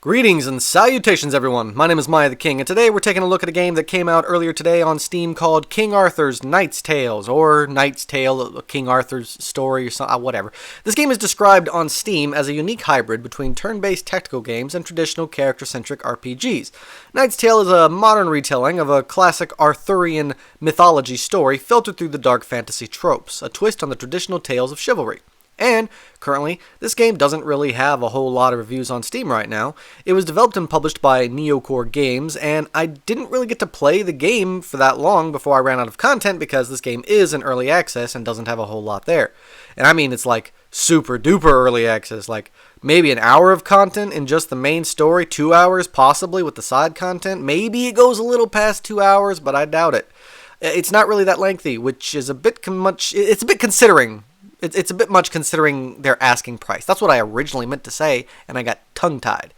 Greetings and salutations, everyone. My name is MiAh the King, and today we're taking a look at a game that came out earlier today on Steam called King Arthur's Knight's Tales, or Knight's Tale, King Arthur's Story, or something, whatever. This game is described on Steam as a unique hybrid between turn-based tactical games and traditional character-centric RPGs. Knight's Tale is a modern retelling of a classic Arthurian mythology story filtered through the dark fantasy tropes, a twist on the traditional tales of chivalry. And, currently, this game doesn't really have a whole lot of reviews on Steam right now. It was developed and published by MiAh Games, and I didn't really get to play the game for that long before I ran out of content because this game is in early access and doesn't have a whole lot there. And I mean, it's like super duper early access, like maybe an hour of content in just the main story, 2 hours possibly with the side content. Maybe it goes a little past 2 hours, but I doubt it. It's not really that lengthy, which is a bit considering. It's a bit much considering their asking price. That's what I originally meant to say, and I got tongue-tied.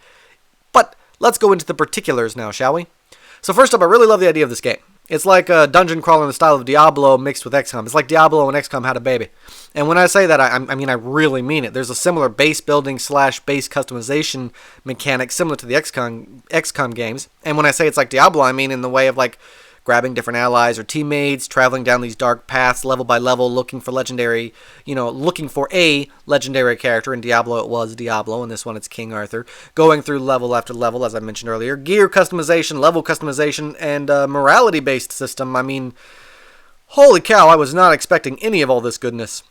But let's go into the particulars now, shall we? So first up, I really love the idea of this game. It's like a dungeon crawler in the style of Diablo mixed with XCOM. It's like Diablo and XCOM had a baby. And when I say that, I mean I really mean it. There's a similar base building / base customization mechanic similar to the XCOM games. And when I say it's like Diablo, I mean in the way of like grabbing different allies or teammates, traveling down these dark paths level by level, looking for a legendary character. In Diablo, it was Diablo. In this one, it's King Arthur. Going through level after level, as I mentioned earlier. Gear customization, level customization, and a morality-based system. I mean, holy cow, I was not expecting any of all this goodness.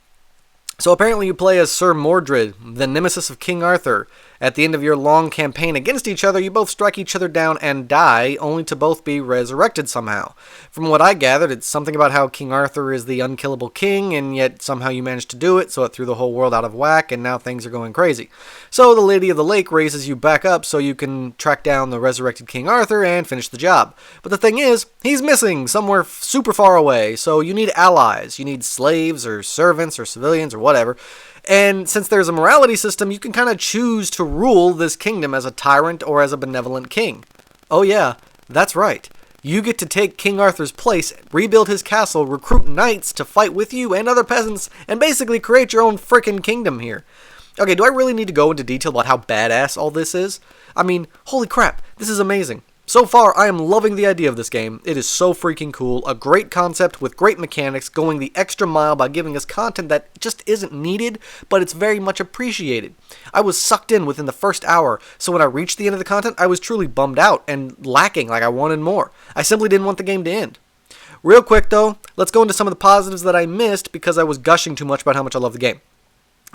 So apparently you play as Sir Mordred, the nemesis of King Arthur. At the end of your long campaign against each other, you both strike each other down and die, only to both be resurrected somehow. From what I gathered, it's something about how King Arthur is the unkillable king, and yet somehow you managed to do it, so it threw the whole world out of whack, and now things are going crazy. So the Lady of the Lake raises you back up so you can track down the resurrected King Arthur and finish the job. But the thing is, he's missing somewhere super far away, so you need allies. You need slaves or servants or civilians or whatever. And since there's a morality system, you can kind of choose to rule this kingdom as a tyrant or as a benevolent king. Oh yeah, that's right. You get to take King Arthur's place, rebuild his castle, recruit knights to fight with you and other peasants, and basically create your own frickin' kingdom here. Okay, do I really need to go into detail about how badass all this is? I mean, holy crap, this is amazing. So far, I am loving the idea of this game. It is so freaking cool. A great concept with great mechanics, going the extra mile by giving us content that just isn't needed, but it's very much appreciated. I was sucked in within the first hour, so when I reached the end of the content, I was truly bummed out and lacking, like I wanted more. I simply didn't want the game to end. Real quick though, let's go into some of the positives that I missed because I was gushing too much about how much I love the game.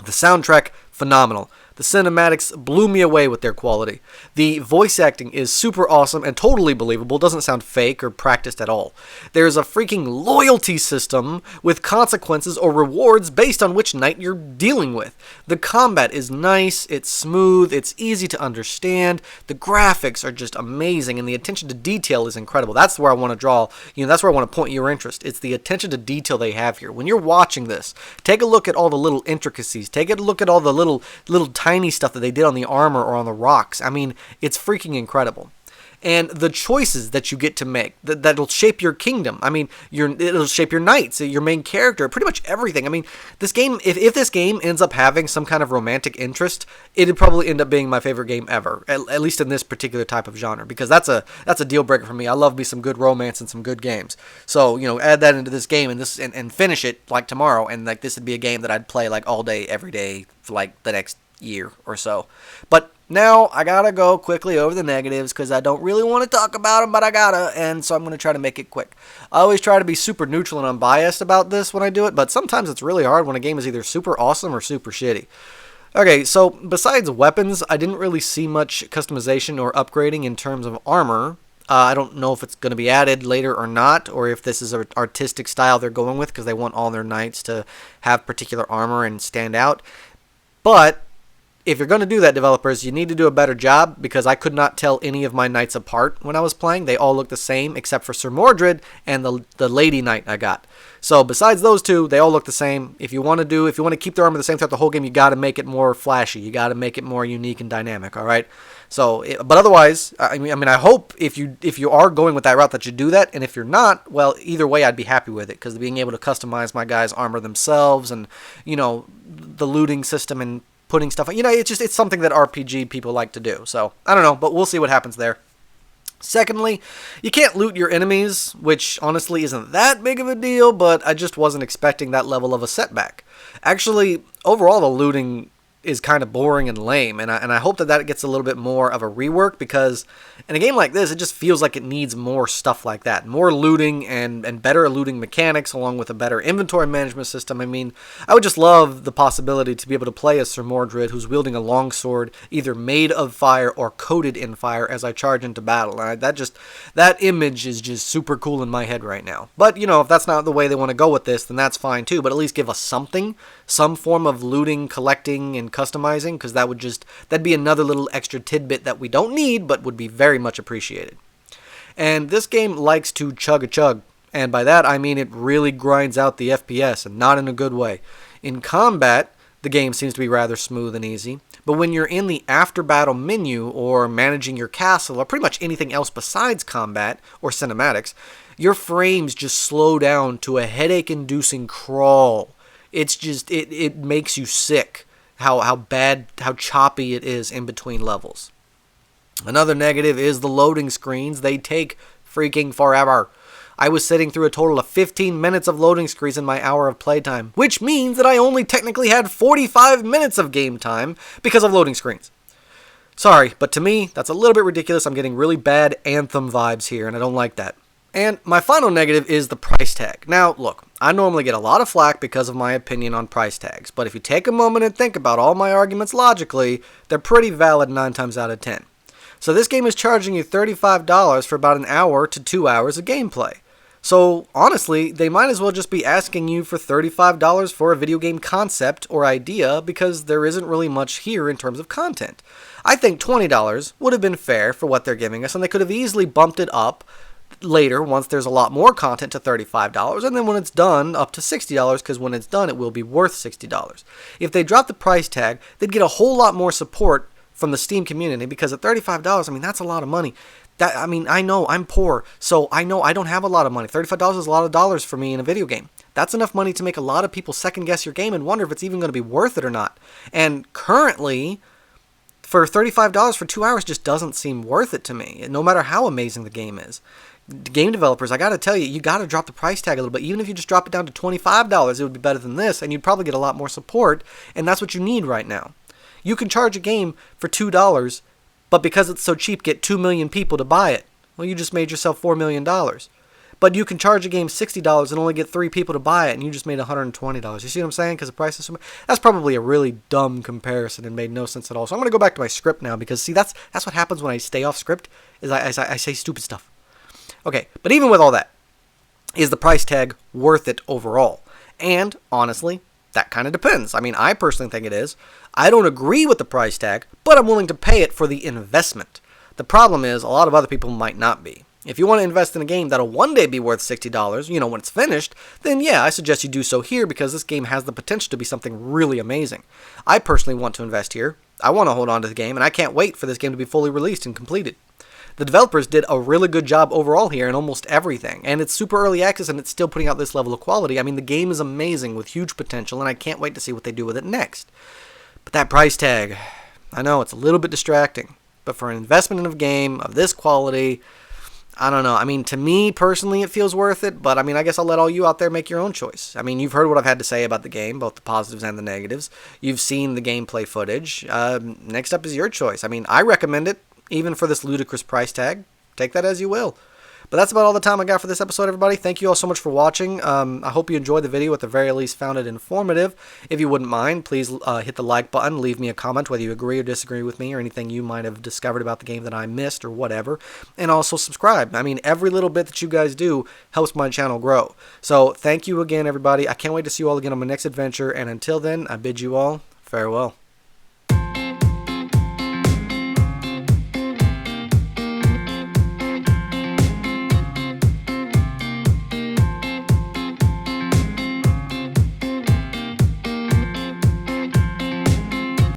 The soundtrack, phenomenal. The cinematics blew me away with their quality. The voice acting is super awesome and totally believable, doesn't sound fake or practiced at all. There's a freaking loyalty system with consequences or rewards based on which knight you're dealing with. The combat is nice, it's smooth, it's easy to understand, the graphics are just amazing, and the attention to detail is incredible. That's where I want to draw, that's where I want to point your interest. It's the attention to detail they have here. When you're watching this, take a look at all the little intricacies, take a look at all the little tiny stuff that they did on the armor or on the rocks. I mean, it's freaking incredible. And the choices that you get to make, that'll shape your kingdom. I mean, it'll shape your knights, your main character, pretty much everything. I mean, this game, if this game ends up having some kind of romantic interest, it'd probably end up being my favorite game ever, at least in this particular type of genre, because that's a deal breaker for me. I love me some good romance and some good games. So, add that into this game and finish it like tomorrow, and like this would be a game that I'd play like all day, every day for like the next year or so. But now I gotta go quickly over the negatives because I don't really want to talk about them, but I gotta, and so I'm going to try to make it quick. I always try to be super neutral and unbiased about this when I do it, but sometimes it's really hard when a game is either super awesome or super shitty. Okay, so besides weapons, I didn't really see much customization or upgrading in terms of armor. I don't know if it's going to be added later or not, or if this is an artistic style they're going with because they want all their knights to have particular armor and stand out. But if you're going to do that, developers, you need to do a better job because I could not tell any of my knights apart when I was playing. They all look the same except for Sir Mordred and the lady knight I got. So besides those two, they all look the same. If you want to keep their armor the same throughout the whole game, you got to make it more flashy. You got to make it more unique and dynamic, all right? So, but otherwise, I mean, I hope if you are going with that route that you do that, and if you're not, well, either way, I'd be happy with it because being able to customize my guys' armor themselves and the looting system and putting stuff, it's something that RPG people like to do. So, I don't know, but we'll see what happens there. Secondly, you can't loot your enemies, which honestly isn't that big of a deal, but I just wasn't expecting that level of a setback. Actually, overall, the looting is kind of boring and lame, and I hope that gets a little bit more of a rework, because in a game like this, it just feels like it needs more stuff like that. More looting and better looting mechanics, along with a better inventory management system. I mean, I would just love the possibility to be able to play as Sir Mordred, who's wielding a longsword, either made of fire or coated in fire, as I charge into battle. That image is just super cool in my head right now. But, if that's not the way they want to go with this, then that's fine too. But at least give us something, some form of looting, collecting, and customizing, because that'd be another little extra tidbit that we don't need, but would be very much appreciated. And this game likes to chug a chug, and by that I mean it really grinds out the FPS, and not in a good way. In combat, the game seems to be rather smooth and easy, but when you're in the after battle menu, or managing your castle, or pretty much anything else besides combat or cinematics, your frames just slow down to a headache-inducing crawl. It's just, it makes you sick. How bad, how choppy it is in between levels. Another negative is the loading screens. They take freaking forever. I was sitting through a total of 15 minutes of loading screens in my hour of playtime, which means that I only technically had 45 minutes of game time because of loading screens. Sorry, but to me, that's a little bit ridiculous. I'm getting really bad Anthem vibes here, and I don't like that. And my final negative is the price tag. Now, look, I normally get a lot of flack because of my opinion on price tags, but if you take a moment and think about all my arguments logically, they're pretty valid 9 times out of 10. So this game is charging you $35 for about an hour to 2 hours of gameplay. So, honestly, they might as well just be asking you for $35 for a video game concept or idea, because there isn't really much here in terms of content. I think $20 would have been fair for what they're giving us, and they could have easily bumped it up later once there's a lot more content to $35, and then when it's done up to $60, because when it's done it will be worth $60. If they drop the price tag, they'd get a whole lot more support from the Steam community, because at $35, I mean, that's a lot of money. I know I'm poor, so I know I don't have a lot of money. $35 is a lot of dollars for me in a video game. That's enough money to make a lot of people second guess your game and wonder if it's even going to be worth it or not. And currently, for $35 for 2 hours just doesn't seem worth it to me, no matter how amazing the game is. Game developers, I gotta tell you, you gotta drop the price tag a little bit. Even if you just drop it down to $25, it would be better than this, and you'd probably get a lot more support, and that's what you need right now. You can charge a game for $2, but because it's so cheap, get 2 million people to buy it. Well, you just made yourself $4 million. But you can charge a game $60 and only get 3 people to buy it, and you just made $120. You see what I'm saying? Because the price is so much. That's probably a really dumb comparison and made no sense at all. So I'm going to go back to my script now, because, see, that's what happens when I stay off script, is I say stupid stuff. Okay, but even with all that, is the price tag worth it overall? And, honestly, that kind of depends. I mean, I personally think it is. I don't agree with the price tag, but I'm willing to pay it for the investment. The problem is, a lot of other people might not be. If you want to invest in a game that'll one day be worth $60, when it's finished, then yeah, I suggest you do so here, because this game has the potential to be something really amazing. I personally want to invest here. I want to hold on to the game, and I can't wait for this game to be fully released and completed. The developers did a really good job overall here in almost everything, and it's super early access and it's still putting out this level of quality. I mean, the game is amazing with huge potential, and I can't wait to see what they do with it next. But that price tag, I know it's a little bit distracting, but for an investment in a game of this quality, I don't know. I mean, to me personally, it feels worth it, but I mean, I guess I'll let all you out there make your own choice. I mean, you've heard what I've had to say about the game, both the positives and the negatives. You've seen the gameplay footage. Next up is your choice. I mean, I recommend it, even for this ludicrous price tag. Take that as you will. But that's about all the time I got for this episode, everybody. Thank you all so much for watching. I hope you enjoyed the video, at the very least found it informative. If you wouldn't mind, please hit the like button, leave me a comment whether you agree or disagree with me, or anything you might have discovered about the game that I missed or whatever. And also subscribe. I mean, every little bit that you guys do helps my channel grow. So thank you again, everybody. I can't wait to see you all again on my next adventure, and until then, I bid you all farewell.